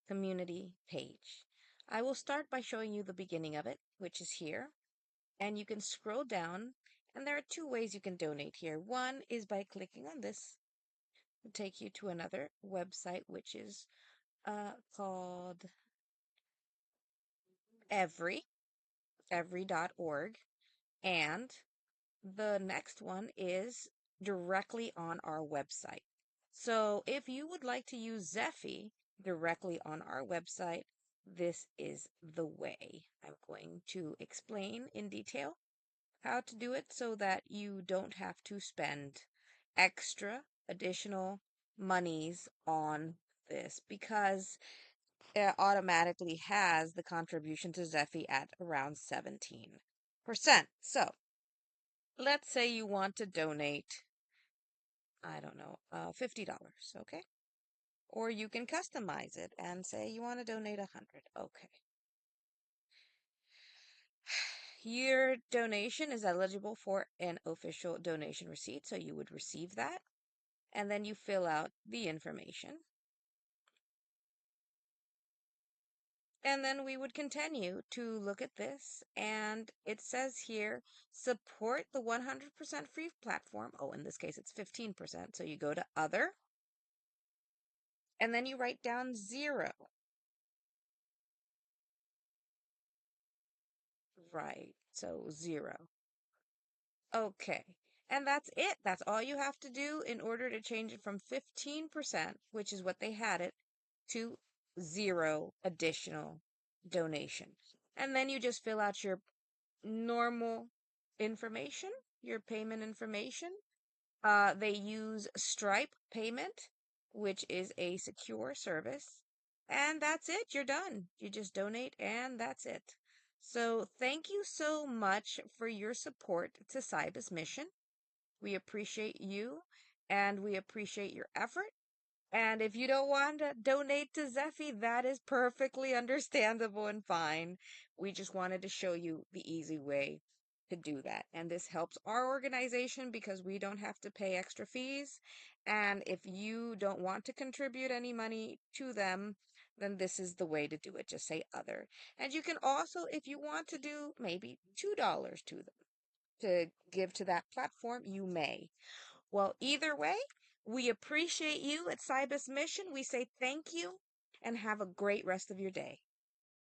community page. I will start by showing you the beginning of it, which is here. And you can scroll down, and there are two ways you can donate here. One is by clicking on this. It'll take you to another website, which is called every.org. And the next one is directly on our website. So if you would like to use Zeffy directly on our website, this is the way. I'm going to explain in detail how to do it so that you don't have to spend extra additional monies on this, because it automatically has the contribution to Zeffy at around 17%. So let's say you want to donate, I don't know, $50, okay? Or you can customize it and say you want to donate 100. Okay. Your donation is eligible for an official donation receipt, so you would receive that. And then you fill out the information. And then we would continue to look at this, and it says here, support the 100% free platform. Oh, in this case, it's 15%. So you go to Other, and then you write down 0. Right, so 0. Okay, and that's it. That's all you have to do in order to change it from 15%, which is what they had it, to 0 additional donation. And then you just fill out your normal information, your payment information. They use Stripe payment, which is a secure service. And that's it. You're done. You just donate, and that's it. So thank you so much for your support to Cibus Mission. We appreciate you, and we appreciate your effort. And if you don't want to donate to Zeffy, that is perfectly understandable and fine. We just wanted to show you the easy way to do that. And this helps our organization because we don't have to pay extra fees. And if you don't want to contribute any money to them, then this is the way to do it. Just say Other. And you can also, if you want to do maybe $2 to them to give to that platform, you may. Well, either way, we appreciate you at Cibus Mission. We say thank you and have a great rest of your day.